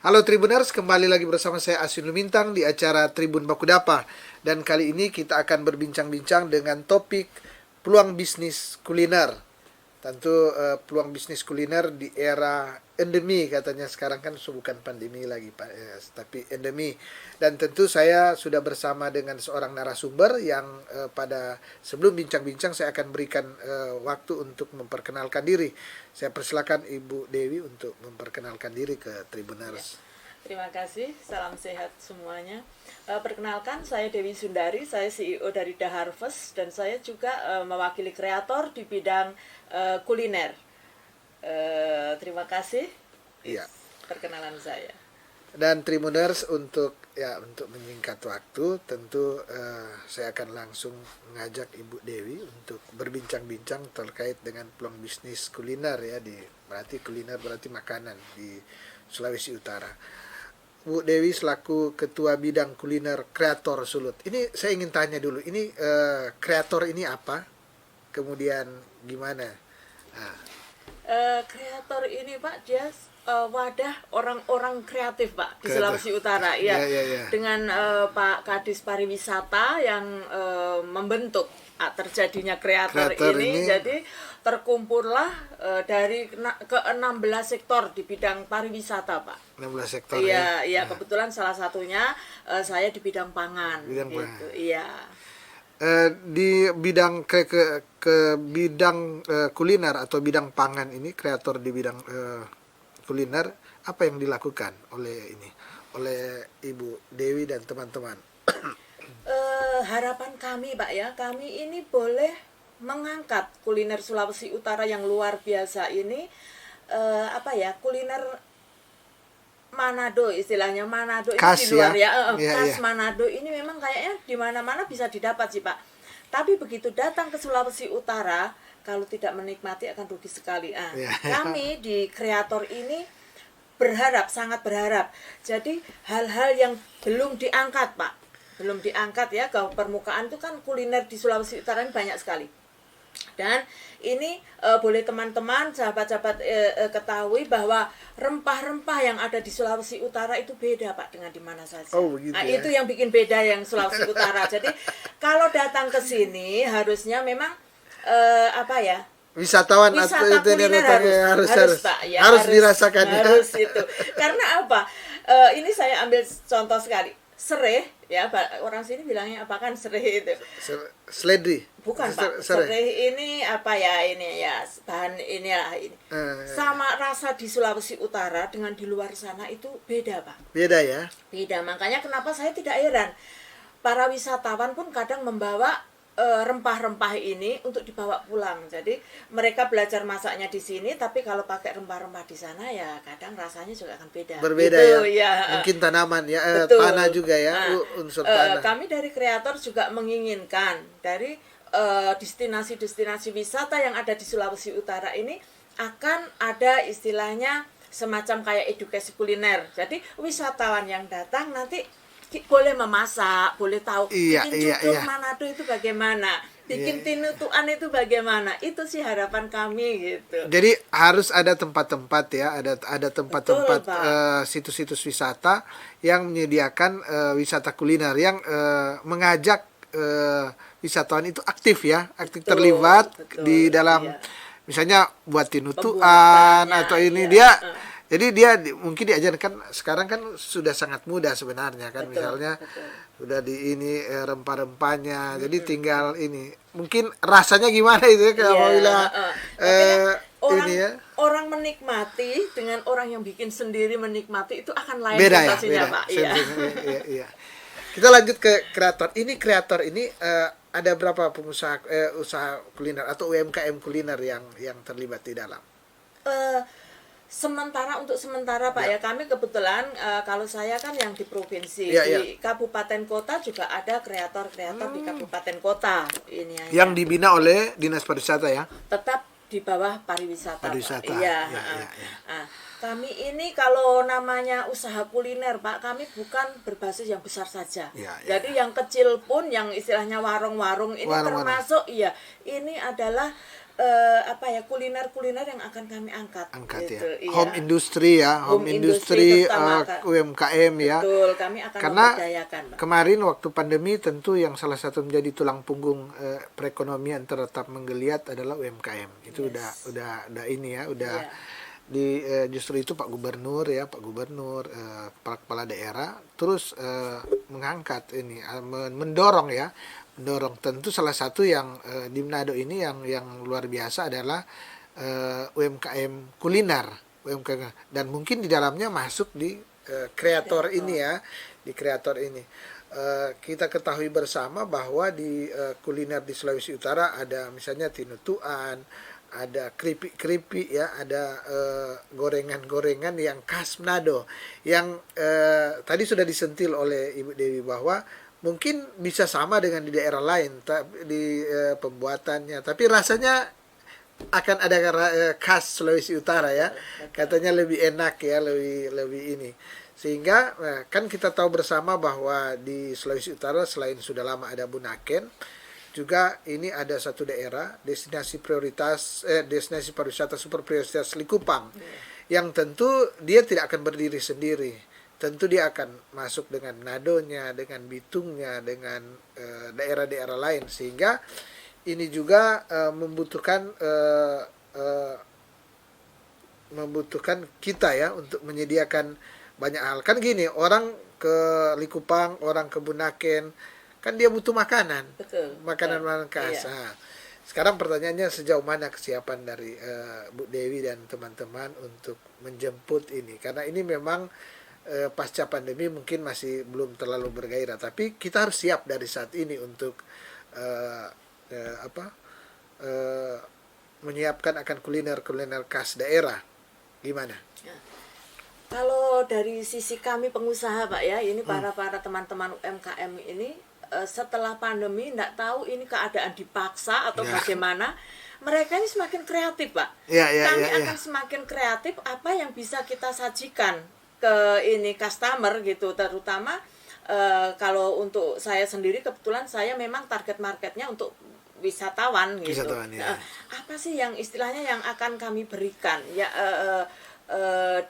Halo Tribuners, kembali lagi bersama saya Asin Lumintang di acara Tribun Bakudapa. Dan kali ini kita akan berbincang-bincang dengan topik peluang bisnis kuliner. Tentu peluang bisnis kuliner di era endemi, katanya sekarang kan bukan pandemi lagi Pak, tapi endemi. Dan tentu saya sudah bersama dengan seorang narasumber yang pada sebelum bincang-bincang saya akan berikan waktu untuk memperkenalkan diri. Saya persilakan Ibu Dewi untuk memperkenalkan diri ke Tribuners. Ya. Terima kasih, salam sehat semuanya. Perkenalkan, saya Dewi Sundari, saya CEO dari The Harvest dan saya juga mewakili kreator di bidang kuliner. Terima kasih. Iya. Perkenalan saya. Dan Tribuners, untuk menyingkat waktu, tentu saya akan langsung mengajak Ibu Dewi untuk berbincang-bincang terkait dengan peluang bisnis kuliner ya, berarti kuliner berarti makanan di Sulawesi Utara. Bu Dewi selaku Ketua Bidang Kuliner Kreator Sulut. Ini saya ingin tanya dulu, ini kreator ini apa? Kemudian gimana? Nah. Kreator ini Pak, dia wadah orang-orang kreatif Pak di Sulawesi Utara. Ya. Dengan Pak Kadis Pariwisata yang membentuk terjadinya kreator ini. Jadi terkumpullah dari ke-16 sektor di bidang pariwisata Pak. 16 sektor ya. Iya, kebetulan salah satunya saya di bidang pangan. Gitu. Iya. Di bidang ke bidang kuliner atau bidang pangan ini, kreator di bidang kuliner, apa yang dilakukan oleh Ibu Dewi dan teman-teman? Harapan kami Pak ya, kami ini boleh mengangkat kuliner Sulawesi Utara yang luar biasa ini, kuliner Manado, istilahnya Manado khas, itu di luar khas Manado ini memang kayaknya di mana-mana bisa didapat sih Pak. Tapi begitu datang ke Sulawesi Utara, kalau tidak menikmati akan rugi sekali. Kami di kreator ini sangat berharap. Jadi hal-hal yang belum diangkat Pak, belum diangkat ya ke permukaan itu kan kuliner di Sulawesi Utara ini banyak sekali. Dan ini boleh teman-teman, sahabat-sahabat ketahui bahwa rempah-rempah yang ada di Sulawesi Utara itu beda Pak dengan di mana saja. Itu yang bikin beda yang Sulawesi Utara. Jadi kalau datang ke sini harusnya memang wisatawan atau kuliner harus dirasakan. Harus itu. Karena apa? Ini saya ambil contoh sekali. Sereh ya, orang sini bilangnya apa kan sereh itu? Seledri. Bukan Pak, sereh ini bahan inilah ini. Sama rasa di Sulawesi Utara dengan di luar sana itu beda Pak. Beda ya? Beda, makanya kenapa saya tidak heran. Para wisatawan pun kadang membawa rempah-rempah ini untuk dibawa pulang. Jadi mereka belajar masaknya di sini, tapi kalau pakai rempah-rempah di sana ya kadang rasanya juga akan beda. Berbeda gitu, ya. Mungkin tanaman ya, tanah juga ya, unsur tanah. Kami dari kreator juga menginginkan dari destinasi-destinasi wisata yang ada di Sulawesi Utara ini akan ada istilahnya semacam kayak edukasi kuliner. Jadi wisatawan yang datang nanti boleh memasak, boleh tahu bikin cucur Manado itu bagaimana, bikin tinutuan itu bagaimana. Itu sih harapan kami gitu. Jadi harus ada tempat-tempat ya, ada tempat-tempat situs-situs wisata yang menyediakan wisata kuliner yang mengajak wisatawan itu aktif terlibat di dalam misalnya buat tinutuan atau ini dia. Jadi dia mungkin diajarkan, sekarang kan sudah sangat mudah sebenarnya kan, misalnya sudah di ini rempah-rempahnya, jadi tinggal ini mungkin rasanya gimana itu ya kalau orang menikmati dengan orang yang bikin sendiri menikmati itu akan lain sensasinya Pak. Iya. Kita lanjut ke kreator. Ini kreator ini ada berapa pengusaha usaha kuliner atau UMKM kuliner yang terlibat di dalam? Untuk sementara Pak ya, kami kebetulan kalau saya kan yang di provinsi, di kabupaten kota juga ada kreator-kreator di kabupaten kota ini yang dibina oleh Dinas Pariwisata ya. Tetap di bawah pariwisata. Pak. Iya. Kami ini kalau namanya usaha kuliner Pak, kami bukan berbasis yang besar saja. Jadi yang kecil pun, yang istilahnya warung-warung ini termasuk ini adalah kuliner-kuliner yang akan kami angkat gitu. Ya. Iya. Home industry ya, home industry, UMKM ya. Betul, kami akan Karena memberdayakan, Pak. kemarin waktu pandemi tentu yang salah satu menjadi tulang punggung perekonomian tetap menggeliat adalah UMKM. Itu udah ini ya, udah justru itu Pak Gubernur kepala daerah terus mengangkat ini, mendorong tentu salah satu yang di Manado ini yang luar biasa adalah UMKM kuliner, dan mungkin di dalamnya masuk di kreator ini ya, di kreator ini. Kita ketahui bersama bahwa di kuliner di Sulawesi Utara ada misalnya tinutuan, ada keripik-keripik ya, ada gorengan-gorengan yang khas Manado yang tadi sudah disentil oleh Ibu Dewi bahwa mungkin bisa sama dengan di daerah lain di pembuatannya, tapi rasanya akan ada khas Sulawesi Utara ya, katanya lebih enak ya, lebih ini. Sehingga kan kita tahu bersama bahwa di Sulawesi Utara selain sudah lama ada Bunaken, juga ini ada satu daerah destinasi pariwisata super prioritas Likupang, yang tentu dia tidak akan berdiri sendiri. Tentu dia akan masuk dengan Manadonya, dengan Bitungnya, dengan daerah-daerah lain, sehingga ini juga membutuhkan kita ya untuk menyediakan banyak hal. Kan gini, orang ke Likupang, orang ke Bunaken, kan dia butuh makanan. Betul. Makanan khas. Nah, sekarang pertanyaannya sejauh mana kesiapan dari Bu Dewi dan teman-teman untuk menjemput ini, karena ini memang pasca pandemi mungkin masih belum terlalu bergairah, tapi kita harus siap dari saat ini untuk menyiapkan akan kuliner khas daerah. Gimana? Kalau dari sisi kami pengusaha Pak ya, ini para teman-teman UMKM ini setelah pandemi nggak tahu ini keadaan dipaksa atau bagaimana, mereka ini semakin kreatif Pak. Kami akan semakin kreatif apa yang bisa kita sajikan ke ini customer gitu, terutama kalau untuk saya sendiri kebetulan saya memang target marketnya untuk wisatawan gitu. Apa sih yang istilahnya yang akan kami berikan ya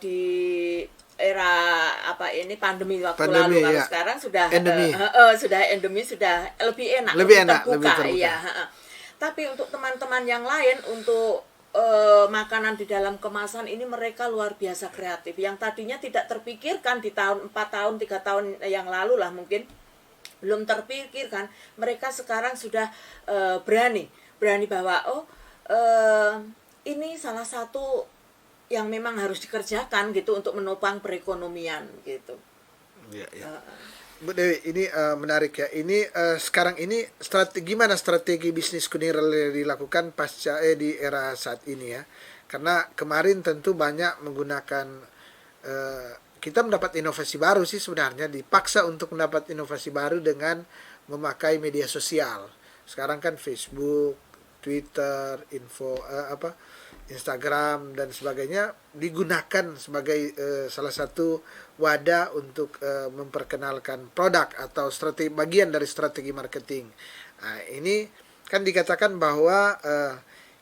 di era pandemi waktu lalu, kalau sekarang sudah endemi, sudah lebih enak, lebih terbuka. Iya. Tapi untuk teman-teman yang lain, untuk makanan di dalam kemasan ini mereka luar biasa kreatif, yang tadinya tidak terpikirkan di tahun 4 tahun 3 tahun yang lalu lah, mungkin belum terpikirkan, mereka sekarang sudah berani bahwa ini salah satu yang memang harus dikerjakan gitu untuk menopang perekonomian gitu. Bu Dewi, ini menarik ya. Ini sekarang ini gimana strategi bisnis kuliner dilakukan pasca di era saat ini ya? Karena kemarin tentu banyak menggunakan kita mendapat inovasi baru sih sebenarnya, dipaksa untuk mendapat inovasi baru dengan memakai media sosial. Sekarang kan Facebook, Twitter, Instagram dan sebagainya digunakan sebagai salah satu wadah untuk memperkenalkan produk atau bagian dari strategi marketing. Nah, ini kan dikatakan bahwa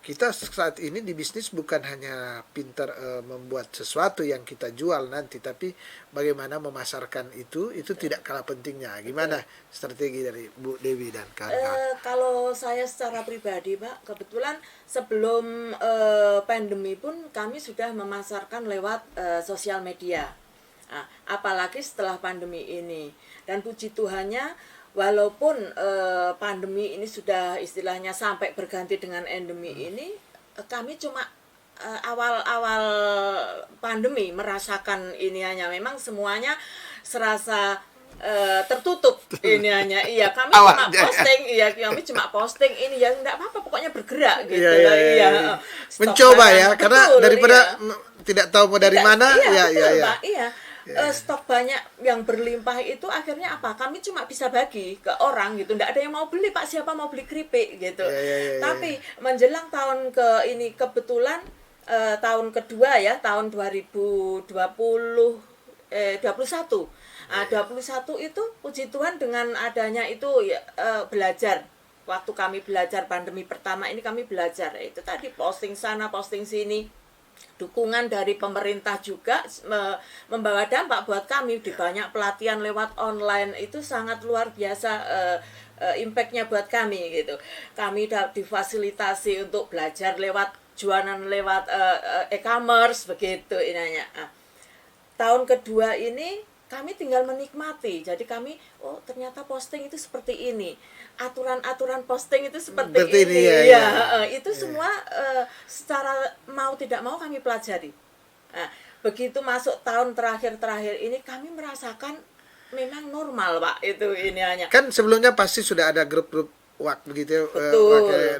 kita saat ini di bisnis bukan hanya pintar membuat sesuatu yang kita jual nanti, tapi bagaimana memasarkan itu tidak kalah pentingnya. Gimana strategi dari Bu Dewi dan kawan-kawan? Kalau saya secara pribadi Pak, kebetulan sebelum pandemi pun kami sudah memasarkan lewat sosial media. Nah, apalagi setelah pandemi ini, dan puji Tuhannya walaupun pandemi ini sudah istilahnya sampai berganti dengan endemi ini, kami cuma awal-awal pandemi merasakan ini, hanya memang semuanya serasa tertutup ini hanya. Iya, kami cuma posting ini ya, enggak apa-apa pokoknya bergerak gitu. Iya. Mencoba ya, karena daripada tidak tahu mau dari mana. Iya. Stok banyak yang berlimpah itu akhirnya apa? Kami cuma bisa bagi ke orang gitu. Nggak ada yang mau beli Pak, siapa mau beli keripik gitu. Tapi menjelang tahun ini kebetulan tahun kedua ya, tahun 2021. 21 itu puji Tuhan dengan adanya itu belajar waktu kami belajar pandemi pertama ini kami belajar itu tadi posting sana posting sini, dukungan dari pemerintah juga membawa dampak buat kami di banyak pelatihan lewat online itu sangat luar biasa impactnya buat kami gitu. Kami difasilitasi untuk belajar lewat jualan lewat e-commerce begitu inanya. Tahun kedua ini kami tinggal menikmati. Jadi kami, oh ternyata posting itu seperti ini. Aturan-aturan posting itu seperti ini. Itu semua secara mau tidak mau kami pelajari. Nah, begitu masuk tahun terakhir ini kami merasakan memang normal, Pak. Itu ini hanya. Kan sebelumnya pasti sudah ada grup-grup WhatsApp begitu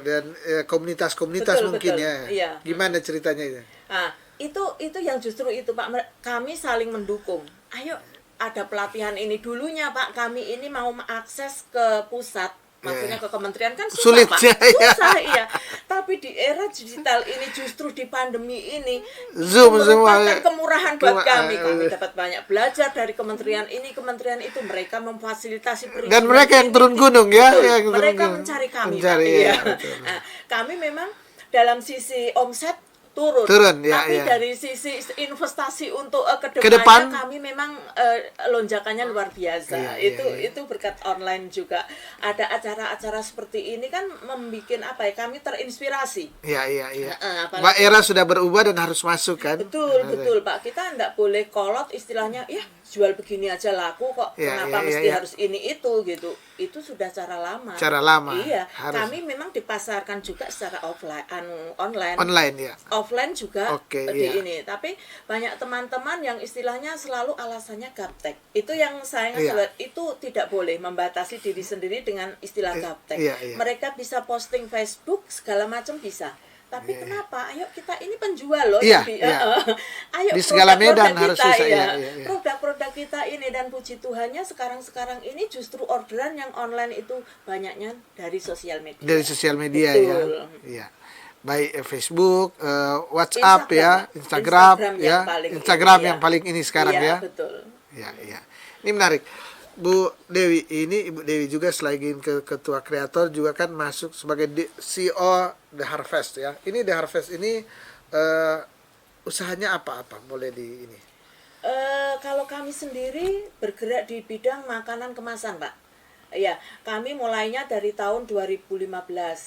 dan komunitas-komunitas mungkin betul. ya. Iya. Gimana ceritanya itu? Nah, itu yang justru itu Pak, kami saling mendukung. Ayo ada pelatihan ini dulunya Pak, kami ini mau mengakses ke pusat, maksudnya ke kementerian kan susah sulit, Pak, susah iya. Tapi di era digital ini justru di pandemi ini Zoom semua kemurahan buat kami dapat banyak belajar dari kementerian ini, kementerian itu, mereka memfasilitasi perizinan. Dan mereka yang turun gunung ya, yang mereka mencari kami. Nah, kami memang dalam sisi omset turun tapi dari sisi investasi untuk ke depan kami memang lonjakannya luar biasa. Itu berkat online juga. Ada acara-acara seperti ini kan membuat kami terinspirasi. Mbak Era sudah berubah dan harus masuk kan? Betul Pak, kita enggak boleh kolot istilahnya, ya jual begini aja laku kok, kenapa mesti harus ini itu gitu. Itu sudah cara lama. Iya, kami memang dipasarkan juga secara online ya. Offline juga ini, tapi banyak teman-teman yang istilahnya selalu alasannya gaptek. Itu yang saya itu tidak boleh membatasi diri sendiri dengan istilah gaptek. Mereka bisa posting Facebook segala macam bisa. Tapi kenapa? Ayo kita ini penjual loh. Ayo di segala medan harus bisa. Produk-produk kita ini, dan puji Tuhannya sekarang ini justru orderan yang online itu banyaknya dari sosial media. Dari sosial media. Ya. Baik Facebook, WhatsApp Instagram yang paling ini sekarang ya. Betul. Ya. Ini menarik. Bu Dewi, ini Ibu Dewi juga selain ketua kreator juga kan masuk sebagai CEO The Harvest ya. Ini The Harvest ini usahanya apa boleh di ini? Kalau kami sendiri bergerak di bidang makanan kemasan, Pak. Ya, kami mulainya dari tahun 2015.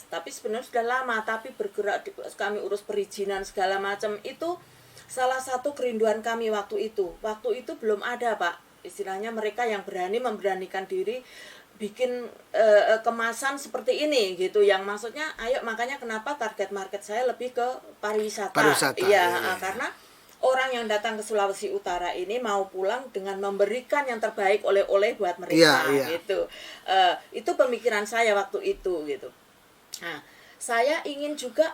Tapi sebenarnya sudah lama, tapi bergerak kami urus perizinan segala macam. Itu salah satu kerinduan kami waktu itu. Waktu itu belum ada, Pak. Istilahnya mereka yang memberanikan diri bikin kemasan seperti ini gitu, yang maksudnya makanya kenapa target market saya lebih ke pariwisata. Iya. Karena orang yang datang ke Sulawesi Utara ini mau pulang dengan memberikan yang terbaik oleh-oleh buat mereka gitu. Itu pemikiran saya waktu itu gitu. Nah, saya ingin juga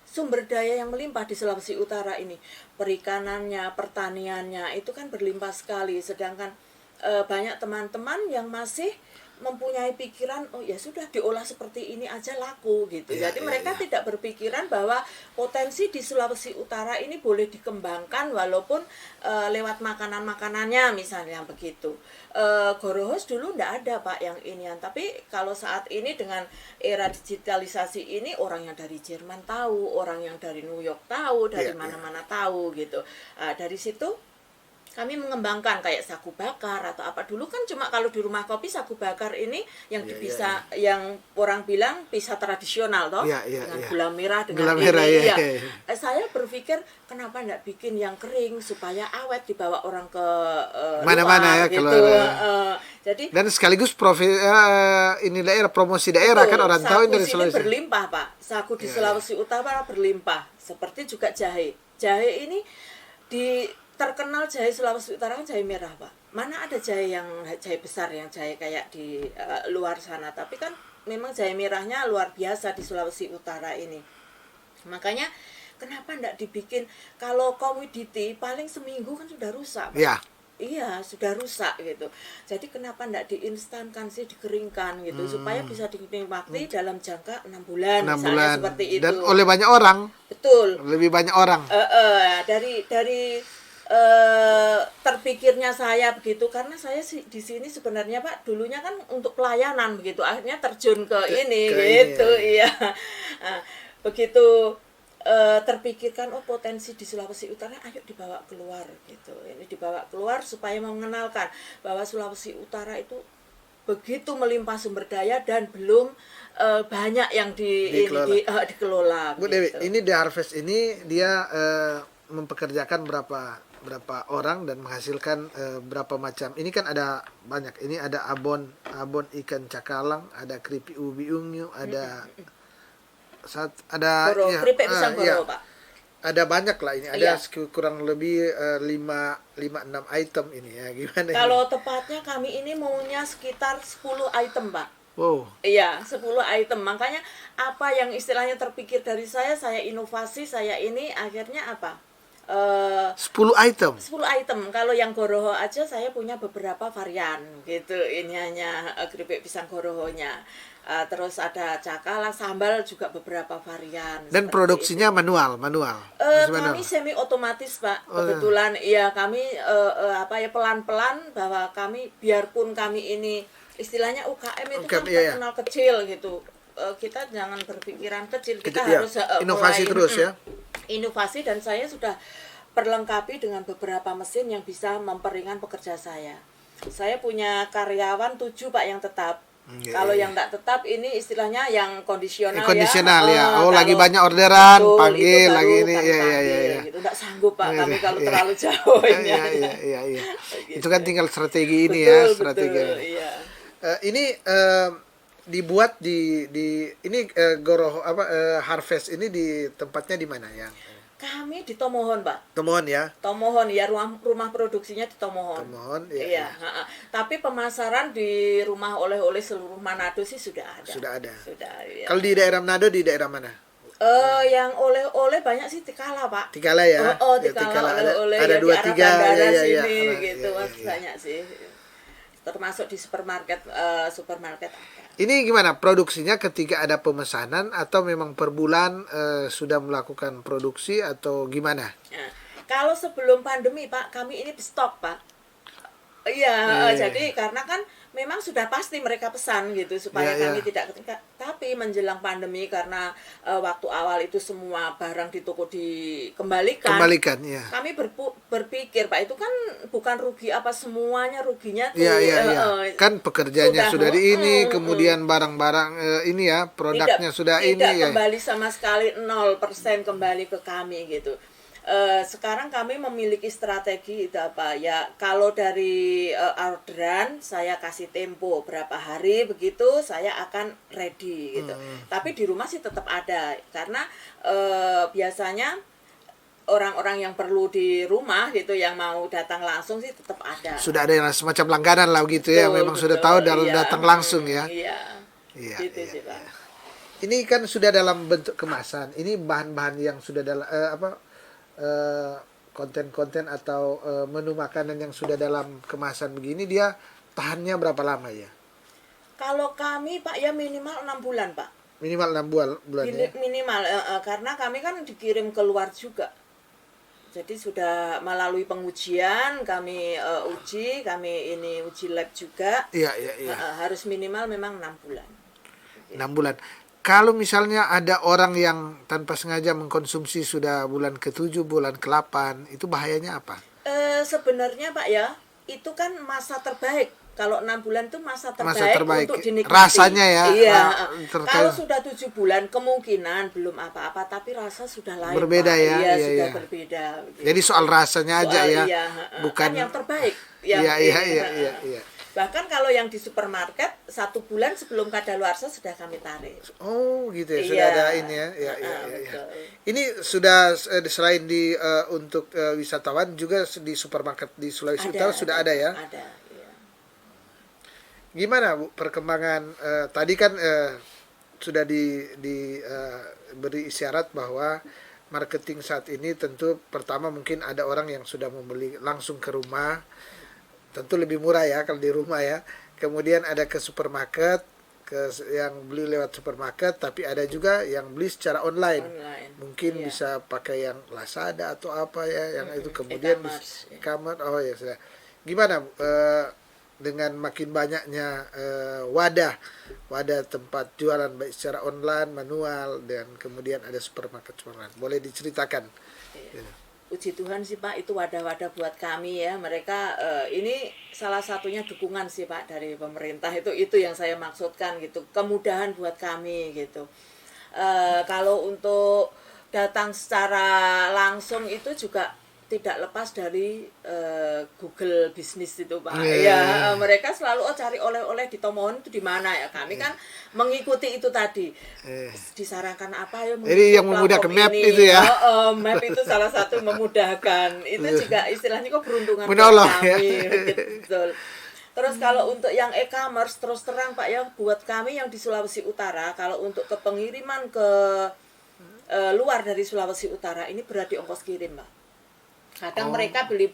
sumber daya yang melimpah di Sulawesi Utara ini, perikanannya, pertaniannya itu kan berlimpah sekali, sedangkan banyak teman-teman yang masih mempunyai pikiran, oh ya sudah diolah seperti ini aja laku gitu. Jadi mereka tidak berpikiran bahwa potensi di Sulawesi Utara ini boleh dikembangkan walaupun lewat makanan-makanannya misalnya begitu. Gorohos dulu enggak ada Pak yang inian, tapi kalau saat ini dengan era digitalisasi ini, orang yang dari Jerman tahu, orang yang dari New York tahu, dari mana-mana tahu gitu. Dari situ kami mengembangkan kayak sagu bakar atau apa. Dulu kan cuma kalau di rumah kopi sagu bakar ini yang yang orang bilang bisa tradisional toh, dengan gula merah dengan Saya berpikir kenapa enggak bikin yang kering supaya awet dibawa orang ke mana-mana gitu. Jadi dan sekaligus ini daerah, promosi daerah kan, orang tahu dari Sulawesi. Sagu berlimpah Pak. Sagu di Sulawesi Utara berlimpah. Seperti juga jahe. Jahe ini terkenal jahe Sulawesi Utara kan jahe merah Pak. Mana ada jahe besar, yang jahe kayak di luar sana. Tapi kan memang jahe merahnya luar biasa di Sulawesi Utara ini. Makanya kenapa enggak dibikin, kalau komoditi paling seminggu kan sudah rusak Pak. Iya, sudah rusak gitu. Jadi kenapa enggak diinstankan sih, dikeringkan gitu, supaya bisa dinikmati dalam jangka 6 bulan. Seperti itu. Dan oleh banyak orang. Betul. Lebih banyak orang. Dari terpikirnya saya begitu karena saya di sini sebenarnya Pak dulunya kan untuk pelayanan begitu, akhirnya terjun ke ini gitu ini, iya. Nah, begitu terpikirkan oh potensi di Sulawesi Utara ayo dibawa keluar gitu, ini dibawa keluar supaya mengenalkan bahwa Sulawesi Utara itu begitu melimpah sumber daya dan belum banyak yang dikelola Bu Dewi, gitu. ini The Harvest ini dia mempekerjakan berapa orang dan menghasilkan berapa macam. Ini kan ada banyak. Ini ada abon ikan cakalang, ada keripik ubi ungu, ada Goro, ya, keripik pisang ya, goro Pak. ada banyak lah ini. Ada Iya. kurang lebih 5-6 item ini ya. Gimana Kalau ini? tepatnya kami ini maunya sekitar 10 item, Pak. Wow, Iya, 10 item. Makanya apa yang istilahnya terpikir dari saya inovasi, saya ini akhirnya apa? 10 item. 10 item. Kalau yang goroho aja saya punya beberapa varian gitu. Ini hanya keripik pisang gorohonya. Terus ada cakalang, sambal juga beberapa varian. Dan seperti produksinya itu. manual. Kami semi otomatis Pak. Kebetulan ya kami pelan-pelan bahwa kami biarpun kami ini istilahnya UKM itu kan terkenal kecil gitu. Kita jangan berpikiran kecil. Kita harus inovasi mulai, terus ya. Inovasi dan saya sudah perlengkapi dengan beberapa mesin yang bisa memperingan pekerja saya. Saya punya karyawan 7 Pak yang tetap. Kalau yang tak tetap ini istilahnya yang kondisional, kondisional ya. Oh, lagi banyak orderan, betul, panggil itu lagi baru ini kami ya panggil, gitu. Nggak sanggup Pak kami kalau terlalu jauh ini. Iya. Gitu. Itu kan tinggal strategi ini betul, ya, strategi. Betul, iya. Ini dibuat di ini Goroho Harvest ini di tempatnya di mana ya? Kami di Tomohon, Pak. Tomohon ya. Tomohon ya, rumah produksinya di Tomohon. Tomohon ya. Iya, tapi pemasaran di rumah oleh-oleh seluruh Manado sih sudah ada. Sudah. Ya. Kalau di daerah Manado di daerah mana? Yang oleh-oleh banyak sih Tikala, Pak. Tikala ya. Tikala oleh-oleh ada 2-3 ya, ya. Sini gitu, banyak sih. Termasuk di supermarket ada. Ini gimana produksinya ketika ada pemesanan atau memang per bulan sudah melakukan produksi atau gimana? Nah, kalau sebelum pandemi Pak, kami ini stok Pak. Iya, jadi karena kan memang sudah pasti mereka pesan gitu supaya kami tidak ketika. Tapi menjelang pandemi karena waktu awal itu semua barang di toko dikembalikan. Ya. Kami berpikir Pak itu kan bukan rugi apa semuanya ruginya tuh. Iya. Kan pekerjaannya sudah di ini, kemudian barang-barang ini ya, produknya sudah ini ya. Tidak kembali sama sekali 0% kembali ke kami gitu. Sekarang kami memiliki strategi itu apa ya, kalau dari orderan saya kasih tempo berapa hari begitu saya akan ready gitu. Tapi di rumah sih tetap ada karena biasanya orang-orang yang perlu di rumah gitu yang mau datang langsung sih tetap ada. Sudah ada yang semacam langganan lah gitu ya, memang sudah tahu datang langsung ya. Iya. Gitu sih Pak. Ini kan sudah dalam bentuk kemasan. Ini bahan-bahan yang sudah dalam konten-konten atau menu makanan yang sudah dalam kemasan begini, dia tahannya berapa lama ya? Kalau kami Pak ya minimal 6 bulan Pak. Minimal 6 bulan ya? Minimal karena kami kan dikirim keluar juga. Jadi sudah melalui pengujian kami uji lab juga. Iya. Harus minimal memang 6 bulan. 6 bulan. Kalau misalnya ada orang yang tanpa sengaja mengkonsumsi sudah bulan ke-7, bulan ke-8, itu bahayanya apa? Sebenarnya Pak ya, itu kan masa terbaik. Kalau 6 bulan itu masa terbaik untuk dinikmati. Rasanya ya. Iya. Kalau sudah 7 bulan kemungkinan belum apa-apa, tapi rasa sudah lain. Berbeda Pak. ya. Iya, sudah berbeda. Gitu. Jadi soal rasanya aja ya. Iya, bukan kan yang terbaik. Iya. Bahkan kalau yang di supermarket 1 bulan sebelum kadaluarsa sudah kami tarik. Oh gitu ya, sudah ada ini ya. Iya. Ini sudah selain di untuk wisatawan juga di supermarket di Sulawesi Utara sudah ada ya. Ada. Iya. Gimana Bu perkembangan tadi kan sudah beri isyarat bahwa marketing saat ini tentu pertama mungkin ada orang yang sudah membeli langsung ke rumah. Tentu lebih murah ya kalau di rumah ya. Kemudian ada ke supermarket, yang beli lewat supermarket, tapi ada juga yang beli secara online. Mungkin Iya. bisa pakai yang Lazada atau apa ya, yang itu kemudian E-commerce, ya. e-commerce. Oh ya sudah. Gimana dengan makin banyaknya wadah tempat jualan baik secara online, manual, dan kemudian ada supermarket. Boleh diceritakan? Iya. Puji Tuhan sih Pak, itu wadah-wadah buat kami ya. Mereka ini salah satunya dukungan sih Pak dari pemerintah, itu yang saya maksudkan gitu, kemudahan buat kami gitu. Kalau untuk datang secara langsung itu juga tidak lepas dari Google bisnis itu Pak. Ya, mereka selalu cari oleh-oleh di Tomohon itu di mana ya. Kami kan mengikuti itu tadi. Disarankan apa ya? Jadi yang memudahkan map ini. itu ya. Map itu salah satu memudahkan. Itu juga istilahnya kok beruntungan Menolong buat kami. ya. Betul. Terus kalau untuk yang e-commerce terus terang Pak ya, buat kami yang di Sulawesi Utara, kalau untuk ke pengiriman ke luar dari Sulawesi Utara ini berat di ongkos kirim Pak. Kadang mereka beli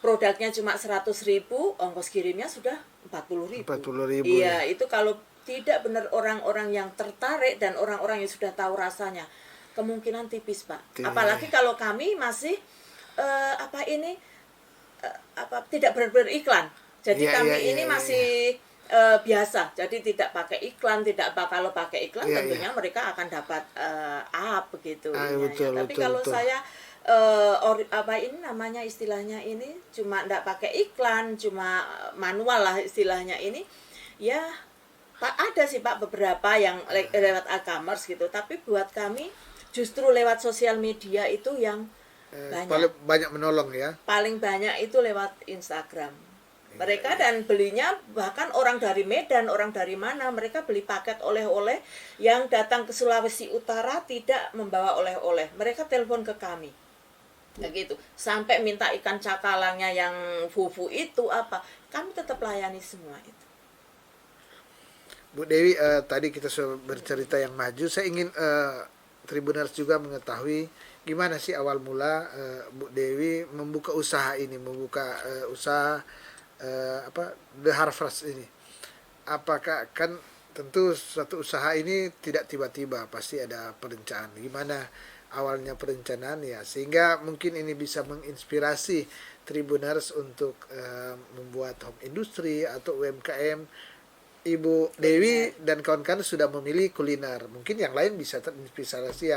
produknya cuma 100.000, ongkos kirimnya sudah 40.000. 40.000. Iya, itu kalau tidak benar orang-orang yang tertarik dan orang-orang yang sudah tahu rasanya, kemungkinan tipis Pak. Apalagi kalau kami masih tidak benar-benar iklan. Jadi kami masih biasa. Jadi tidak pakai iklan, kalau pakai iklan tentunya mereka akan dapat begitu. Tapi kalau saya ini namanya istilahnya ini cuma ndak pakai iklan, cuma manual lah istilahnya ini, ya Pak, ada sih Pak beberapa yang lewat e-commerce gitu, tapi buat kami justru lewat sosial media itu yang banyak menolong ya. Paling banyak itu lewat Instagram. Mereka dan belinya bahkan orang dari Medan, orang dari mana, mereka beli paket oleh-oleh yang datang ke Sulawesi Utara tidak membawa oleh-oleh. Mereka telepon ke kami. Begitu. Sampai minta ikan cakalangnya yang fufu itu apa. Kami tetap layani semua itu. Bu Dewi, tadi kita sudah bercerita yang maju. Saya ingin Tribuners juga mengetahui gimana sih awal mula Bu Dewi membuka usaha ini, usaha The Harvest ini. Apakah kan tentu suatu usaha ini tidak tiba-tiba, pasti ada perencanaan. Gimana awalnya perencanaan ya, sehingga mungkin ini bisa menginspirasi Tribuners untuk membuat home industry atau UMKM. Ibu Dewi dan kawan-kawan sudah memilih kuliner, mungkin yang lain bisa terinspirasi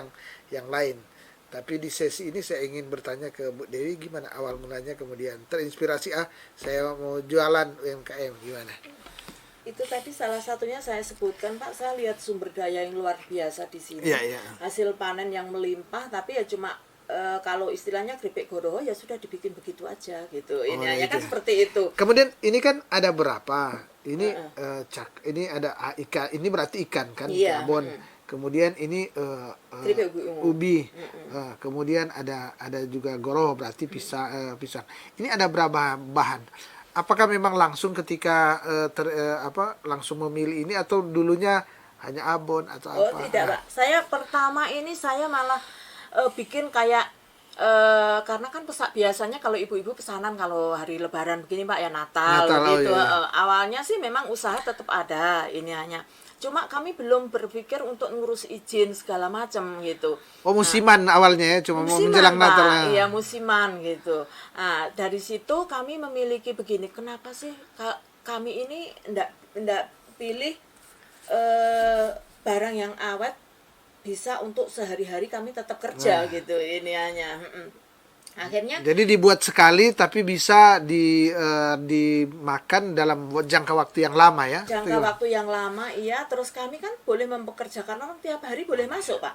yang lain. Tapi di sesi ini saya ingin bertanya ke Bu Dewi, gimana awal mulanya kemudian terinspirasi saya mau jualan UMKM, gimana? Itu tadi salah satunya saya sebutkan Pak, saya lihat sumber daya yang luar biasa di sini. Hasil panen yang melimpah, tapi ya cuma kalau istilahnya keripik goroho ya sudah dibikin begitu aja gitu. Ini hanya kan seperti itu. Kemudian ini kan ada berapa? Ini ini ada ikan, ini berarti ikan kan? Iya. Kemudian ini ubi. Kemudian ada juga goroho, berarti pisang. Ini ada berapa bahan? Apakah memang langsung ketika langsung memilih ini, atau dulunya hanya abon atau apa? Oh tidak Pak, saya pertama ini saya malah bikin kayak karena kan biasanya kalau ibu-ibu pesanan kalau hari Lebaran begini Pak ya, Natal gitu. Awalnya sih memang usaha tetap ada ini hanya. Cuma kami belum berpikir untuk ngurus izin segala macam gitu. Oh musiman awalnya ya, cuma mau menjelang Natal. Iya musiman gitu. Nah dari situ kami memiliki begini, kenapa sih kami ini ndak pilih barang yang awet, bisa untuk sehari-hari kami tetap kerja gitu ini hanya. Akhirnya jadi dibuat sekali tapi bisa dimakan dalam jangka waktu yang lama ya. Jangka waktu yang lama iya, terus kami kan boleh mempekerjakan orang tiap hari boleh masuk Pak.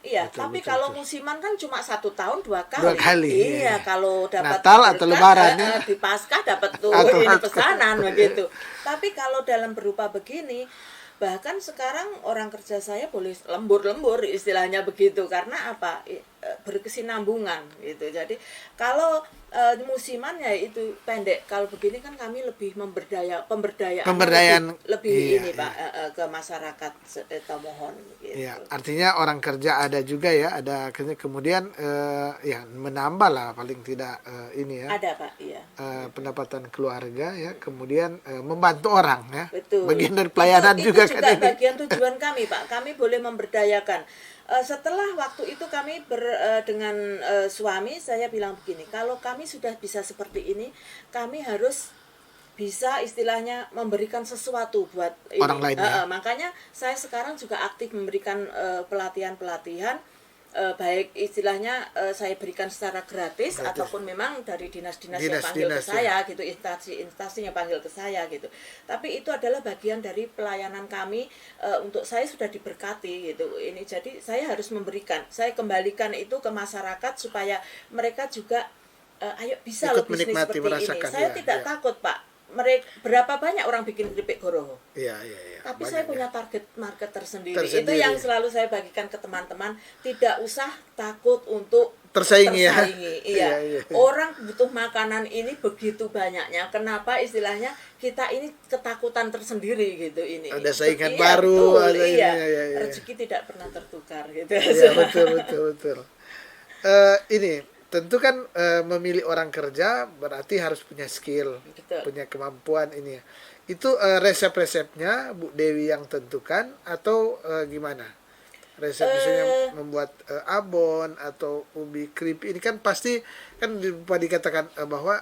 Iya, tapi kalau musiman kan cuma 1 tahun 2 kali. 2 kali. Iya, kalau dapat Natal atau Lebaran di Paskah dapat tuh ini pesanan begitu. Tapi kalau dalam berupa begini, bahkan sekarang orang kerja saya boleh lembur-lembur istilahnya begitu, karena apa? berkesinambungan gitu. Jadi kalau musiman ya itu pendek. Kalau begini kan kami lebih pemberdayaan lebih iya, ini iya. Pak ke masyarakat Tomohon gitu. Ya, artinya orang kerja ada juga ya, ada kemudian ya menambah lah paling tidak ini ya. Ada Pak, iya. Pendapatan keluarga ya, kemudian membantu orang ya. Betul. Bagian dari pelayanan itu juga juga kan ini. bagian tujuan kami Pak. Kami boleh memberdayakan. Setelah waktu itu kami dengan suami saya bilang begini, kalau kami sudah bisa seperti ini, kami harus bisa istilahnya memberikan sesuatu buat Orang ini. lain ya. Makanya saya sekarang juga aktif memberikan pelatihan-pelatihan, baik istilahnya saya berikan secara gratis ataupun memang dari dinas-dinas yang panggil ke saya gitu, instansi yang panggil ke saya gitu. Tapi itu adalah bagian dari pelayanan kami, untuk saya sudah diberkati gitu. Ini jadi saya harus memberikan, saya kembalikan itu ke masyarakat supaya mereka juga ayo bisa Ikut loh bisnis menikmati, seperti ini. merasakan, Saya ya, tidak ya. takut Pak. Berapa banyak orang bikin keripik goroho? Iya, iya, iya. Tapi Banyak saya ya. punya target market tersendiri. Itu Tersendiri. yang selalu saya bagikan ke teman-teman. Tidak usah takut untuk Tersaingi ya. Iya. Iya, iya. Orang butuh makanan ini begitu banyaknya. Kenapa istilahnya kita ini ketakutan tersendiri gitu ini. Ada saingan Iya, baru, betul, ada ini, iya. iya, iya. Rezeki tidak pernah tertukar gitu. Iya, betul. Ini tentu kan memilih orang kerja berarti harus punya skill, Betul. punya kemampuan ini ya. Itu resep-resepnya Bu Dewi yang tentukan atau gimana? Resep misalnya membuat abon atau ubi keripik ini kan pasti kan dikatakan bahwa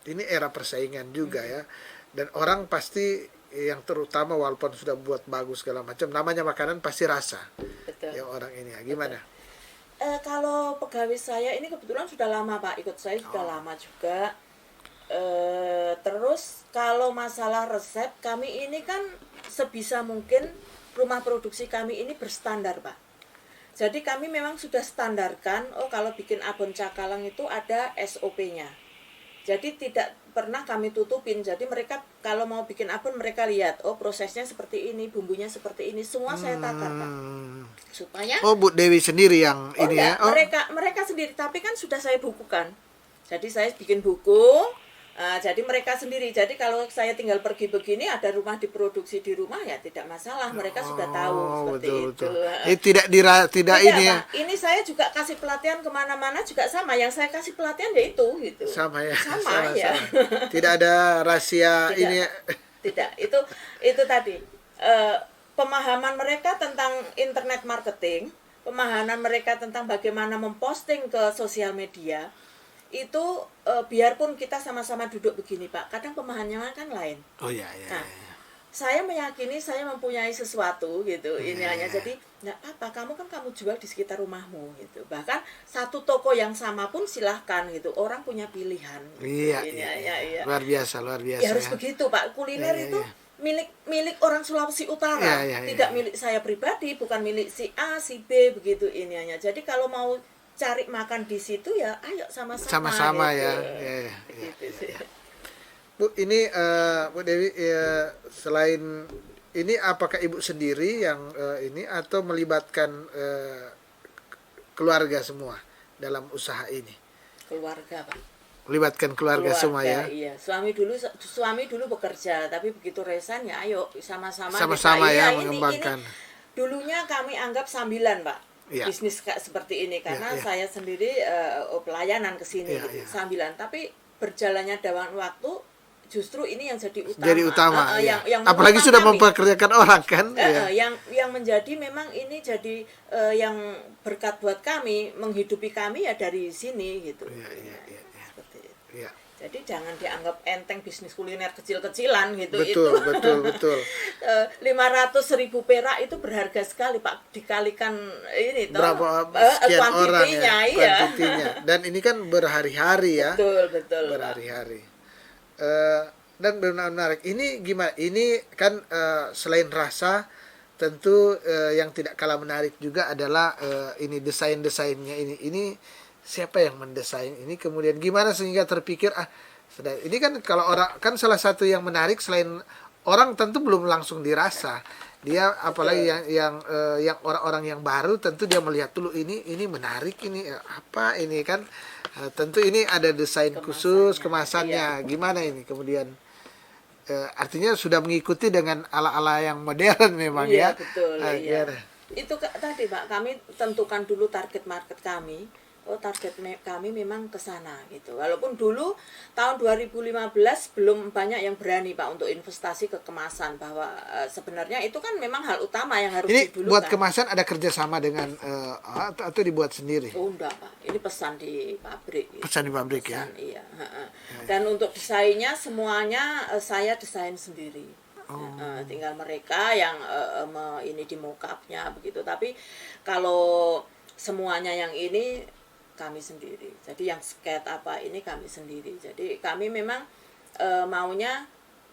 ini era persaingan juga ya. Dan orang pasti yang terutama walaupun sudah buat bagus segala macam, namanya makanan pasti rasa. Betul. Ya orang ini ya. Gimana? Kalau pegawai saya ini kebetulan sudah lama Pak, ikut saya sudah lama juga. Terus kalau masalah resep, kami ini kan sebisa mungkin rumah produksi kami ini berstandar Pak. Jadi kami memang sudah standarkan, kalau bikin abon cakalang itu ada SOP-nya. Jadi tidak pernah kami tutupin. Jadi mereka kalau mau bikin abon mereka lihat, prosesnya seperti ini, bumbunya seperti ini, semua saya takar Pak. Supaya Bu Dewi sendiri yang ini enggak, ya. mereka sendiri, tapi kan sudah saya bukukan. Jadi saya bikin buku. Jadi mereka sendiri. Jadi kalau saya tinggal pergi begini, ada rumah diproduksi di rumah ya tidak masalah. Mereka sudah tahu seperti itu. Ini tidak ini ya. Pak. Ini saya juga kasih pelatihan kemana-mana juga sama. Yang saya kasih pelatihan ya itu gitu. Sama ya. Sama ya. Tidak ada rahasia Tidak. ini ya. Tidak. Itu tadi. Pemahaman mereka tentang internet marketing, pemahaman mereka tentang bagaimana memposting ke sosial media, itu biarpun kita sama-sama duduk begini Pak, kadang pemahamannya kan lain. Oh iya. Nah, saya meyakini saya mempunyai sesuatu gitu, ini hanya jadi nggak apa, kamu jual di sekitar rumahmu gitu. Bahkan satu toko yang sama pun silahkan gitu, orang punya pilihan. Iya, Ini, iya. ya. Luar biasa Ya harus begitu Pak, kuliner itu milik orang Sulawesi Utara, tidak milik saya pribadi, bukan milik si A, si B begitu ini hanya. Jadi kalau mau cari makan di situ ya ayo sama-sama gitu. Ya. Bu, ini Bu Dewi selain ini apakah Ibu sendiri yang ini atau melibatkan keluarga semua dalam usaha ini? Keluarga Pak. Melibatkan keluarga semua ya. Iya, suami dulu bekerja, tapi begitu resign ya ayo sama-sama ya mengembangkan. Ini dulunya kami anggap sambilan Pak, bisnis seperti ini karena saya sendiri pelayanan ke sini gitu, sambilan. Tapi berjalannya dalam waktu justru ini yang jadi utama. Jadi utama. Yang apalagi sudah mempekerjakan orang kan. Yang menjadi memang ini jadi yang berkat buat kami, menghidupi kami ya dari sini gitu. Ya. Jadi jangan dianggap enteng bisnis kuliner kecil-kecilan gitu. Betul. 500.000 perak itu berharga sekali Pak, dikalikan ini berapa sekian orang ya, kuantitinya. Dan ini kan berhari-hari ya. Betul. Berhari-hari. Dan benar menarik. Ini gimana? Ini kan selain rasa, tentu yang tidak kalah menarik juga adalah ini desain-desainnya ini siapa yang mendesain ini, kemudian gimana sehingga terpikir ini kan kalau orang kan salah satu yang menarik selain orang tentu belum langsung dirasa, Dia apalagi Betul. yang orang-orang yang baru tentu dia melihat dulu ini menarik ini apa ini kan. Tentu ini ada desain khusus Kemasannya, iya kemasannya betul. gimana ini kemudian artinya sudah mengikuti dengan ala-ala yang modern memang Iya ya. betul, iya. Gimana? Itu tadi Pak, kami tentukan dulu target market kami. Oh, kami memang ke sana gitu. Walaupun dulu tahun 2015 belum banyak yang berani Pak untuk investasi ke kemasan, bahwa sebenarnya itu kan memang hal utama yang harus Ini buat didulukan. kemasan ada kerjasama dengan atau dibuat sendiri? Oh enggak Pak, ini pesan di pabrik gitu. Pesan di pabrik ya. Pesan iya. Heeh. Dan untuk desainnya semuanya saya desain sendiri. Tinggal mereka yang ini di mock-up-nya begitu. Tapi kalau semuanya yang ini kami sendiri. Jadi yang skate apa ini kami sendiri. Jadi kami memang maunya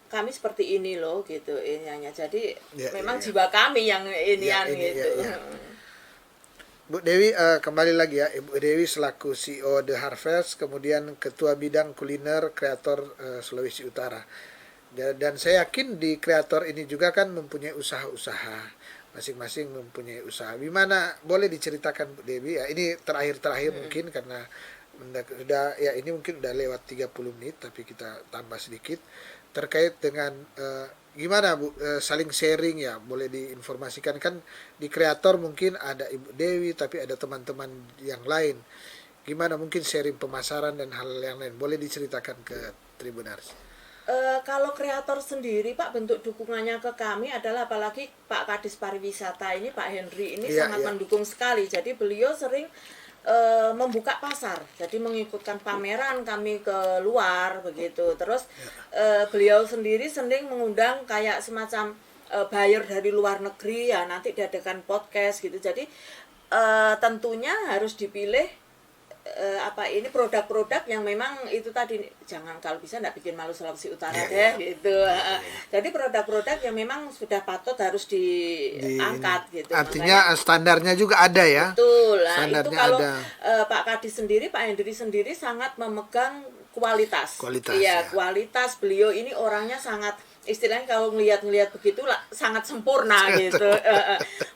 kami seperti ini loh gitu iniannya. Jadi Ya, memang ya, ya. jiwa kami yang inian ini, gitu. ya, ya. Bu Dewi, kembali lagi ya, Ibu Dewi selaku CEO The Harvest, kemudian Ketua Bidang Kuliner Kreator Sulawesi Utara. Dan saya yakin di kreator ini juga kan mempunyai usaha-usaha, masing-masing mempunyai usaha. Gimana boleh diceritakan Bu Dewi ya? Ini terakhir mungkin karena sudah ya ini mungkin udah lewat 30 menit tapi kita tambah sedikit terkait dengan gimana Bu saling sharing ya, boleh diinformasikan kan di kreator mungkin ada Ibu Dewi tapi ada teman-teman yang lain. Gimana mungkin sharing pemasaran dan hal yang lain boleh diceritakan ke Tribuners. Kalau kreator sendiri Pak, bentuk dukungannya ke kami adalah, apalagi Pak Kadis Pariwisata ini, Pak Henry ini Iya, sangat iya. mendukung sekali. Jadi beliau sering membuka pasar, jadi mengikutkan pameran kami ke luar begitu. Terus beliau sendiri sering mengundang kayak semacam buyer dari luar negeri ya, nanti diadakan podcast gitu. Jadi tentunya harus dipilih ini produk-produk yang memang itu tadi, jangan kalau bisa nggak bikin malu Sulawesi Utara deh gitu. Jadi produk-produk yang memang sudah patut harus diangkat gitu. Artinya Makanya standarnya juga ada ya. betul. Nah, itu Standarnya kalau ada. Pak Kadis sendiri, Pak Hendri sendiri sangat memegang kualitas. Kualitas, Iya, ya. kualitas. Beliau ini orangnya sangat, istilahnya kalau ngelihat begitu lah sangat sempurna gitu.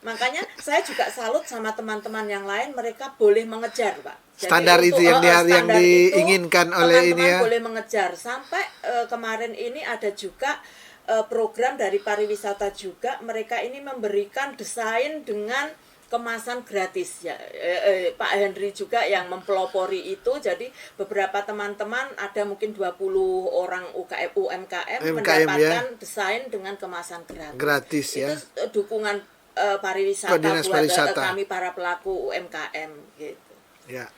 Makanya saya juga salut sama teman-teman yang lain, mereka boleh mengejar, Pak. Jadi Standar untuk itu yang standar itu diinginkan oleh ini teman-teman ya. boleh mengejar. Sampai kemarin ini ada juga program dari pariwisata juga, mereka ini memberikan desain dengan kemasan gratis ya. Pak Henry juga yang mempelopori itu. Jadi beberapa teman-teman, ada mungkin 20 orang UMKM mendapatkan desain dengan kemasan gratis. Gratis ya. Itu dukungan pariwisata Dinas buat pariwisata. kami para pelaku UMKM gitu. Ya,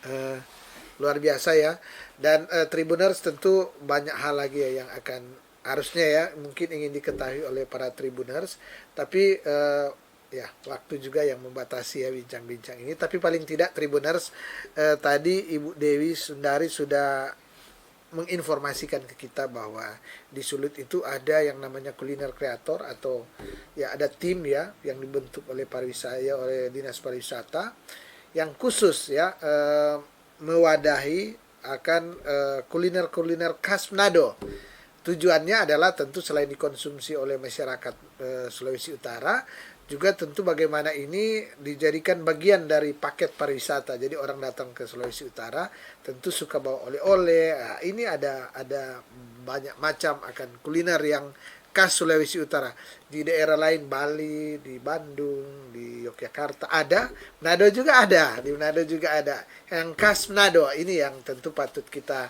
luar biasa ya. Dan Tribuners tentu banyak hal lagi ya yang akan harusnya ya mungkin ingin diketahui oleh para Tribuners. Tapi ya waktu juga yang membatasi ya bincang-bincang ini. Tapi paling tidak Tribuners tadi Ibu Dewi Sundari sudah menginformasikan ke kita bahwa di Sulut itu ada yang namanya kuliner kreator atau ya ada tim ya yang dibentuk oleh pariwisata oleh Dinas Pariwisata yang khusus ya mewadahi akan kuliner-kuliner khas Manado. Tujuannya adalah tentu selain dikonsumsi oleh masyarakat Sulawesi Utara, juga tentu bagaimana ini dijadikan bagian dari paket pariwisata. Jadi orang datang ke Sulawesi Utara tentu suka bawa oleh-oleh. Nah, ini ada banyak macam akan kuliner yang khas Sulawesi Utara. Di daerah lain, Bali, di Bandung, di Yogyakarta ada, Manado juga ada, di Manado juga ada. Yang khas Manado ini yang tentu patut kita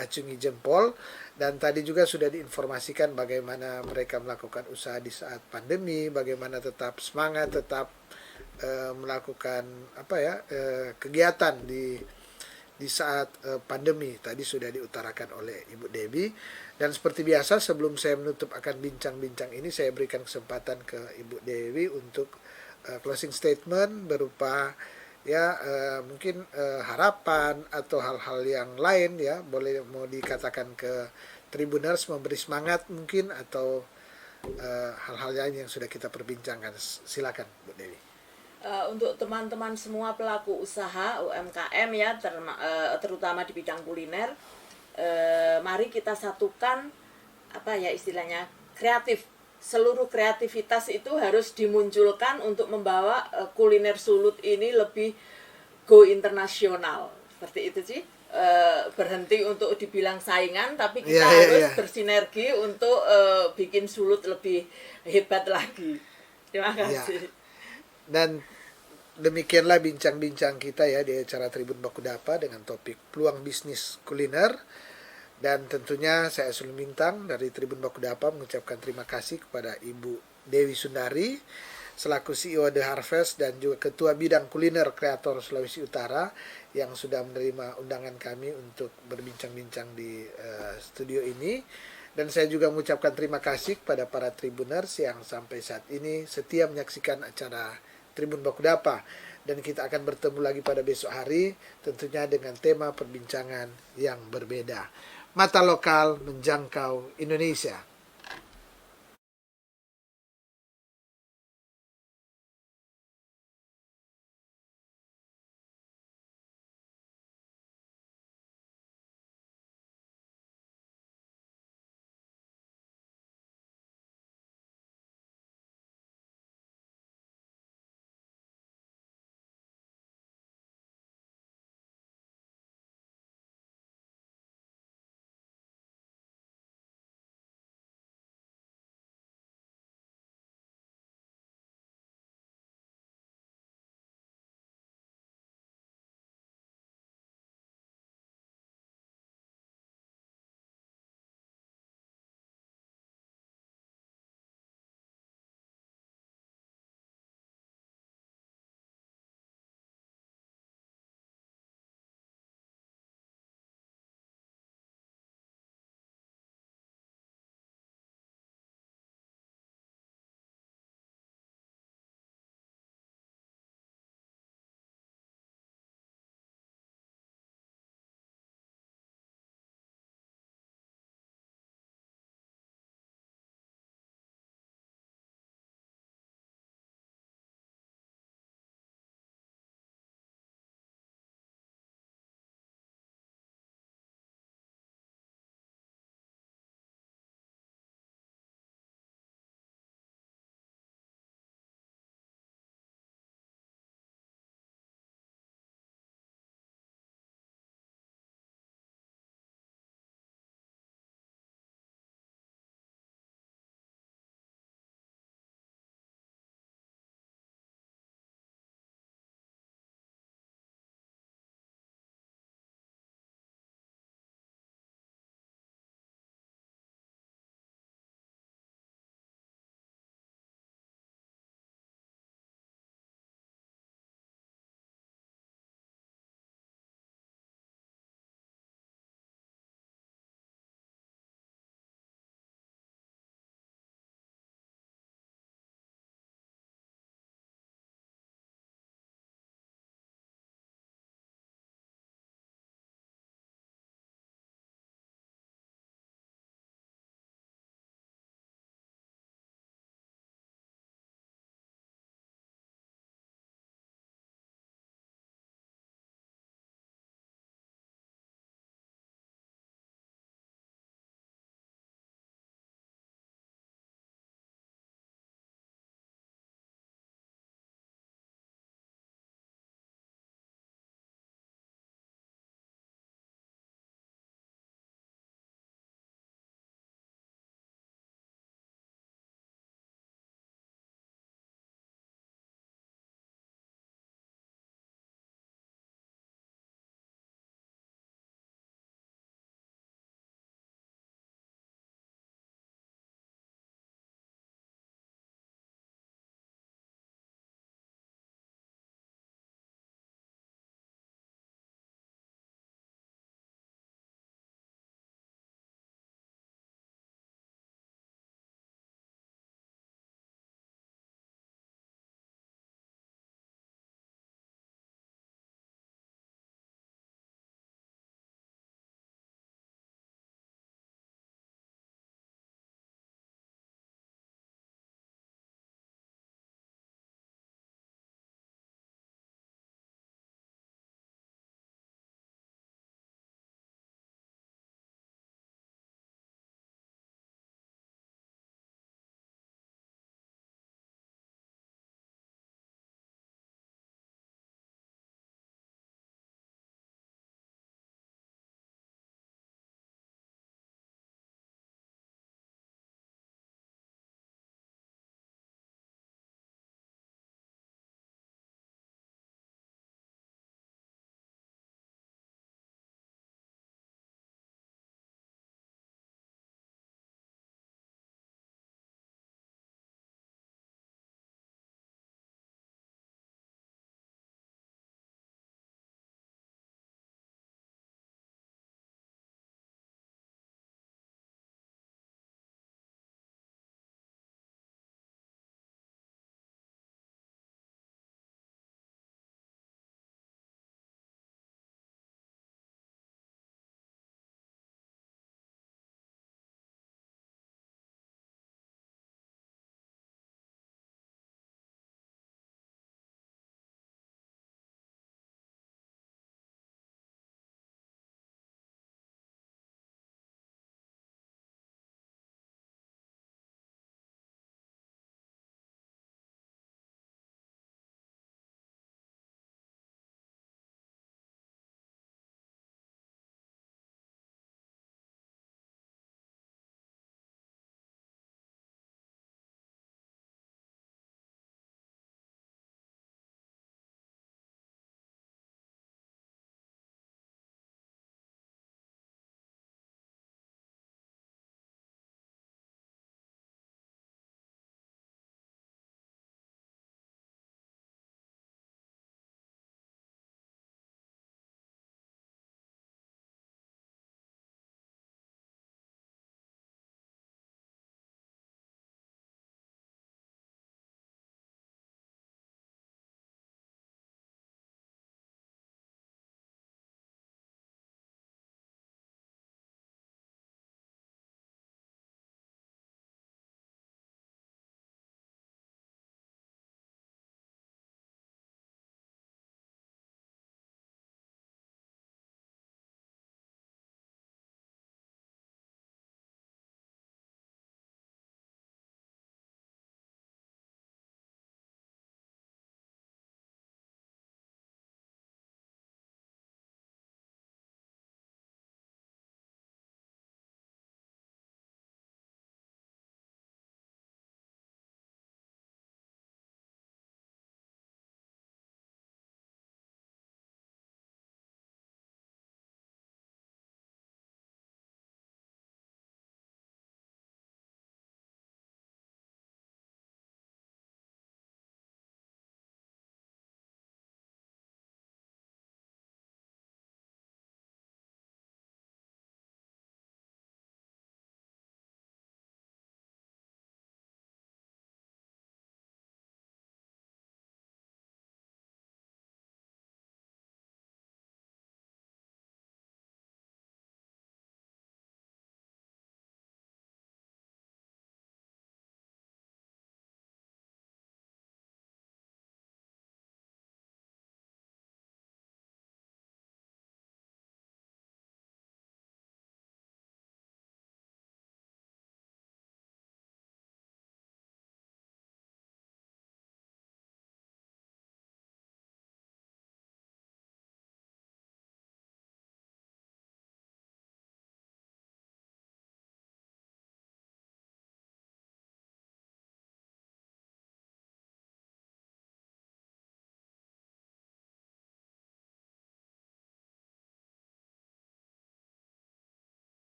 acungi jempol. Dan tadi juga sudah diinformasikan bagaimana mereka melakukan usaha di saat pandemi, bagaimana tetap semangat, tetap melakukan kegiatan di saat pandemi. Tadi sudah diutarakan oleh Ibu Dewi. Dan seperti biasa sebelum saya menutup akan bincang-bincang ini, saya berikan kesempatan ke Ibu Dewi untuk closing statement berupa ya mungkin harapan atau hal-hal yang lain ya, boleh mau dikatakan ke Tribuners, memberi semangat mungkin atau hal-hal lain yang sudah kita perbincangkan. Silakan Bu Dewi. Untuk teman-teman semua pelaku usaha UMKM ya, terutama di bidang kuliner, mari kita satukan istilahnya kreatif seluruh kreativitas itu harus dimunculkan untuk membawa kuliner Sulut ini lebih go internasional. Seperti itu sih. Berhenti untuk dibilang saingan, tapi kita harus bersinergi untuk bikin Sulut lebih hebat lagi. Terima kasih. Dan demikianlah bincang-bincang kita ya di acara Tribun Bakudapa dengan topik peluang bisnis kuliner. Dan tentunya saya Asul Lumintang dari Tribun Bakudapa mengucapkan terima kasih kepada Ibu Dewi Sundari selaku CEO The Harvest dan juga Ketua Bidang Kuliner Kreator Sulawesi Utara yang sudah menerima undangan kami untuk berbincang-bincang di studio ini. Dan saya juga mengucapkan terima kasih kepada para Tribuners yang sampai saat ini setia menyaksikan acara Tribun Bakudapa. Dan kita akan bertemu lagi pada besok hari tentunya dengan tema perbincangan yang berbeda. Mata lokal menjangkau Indonesia.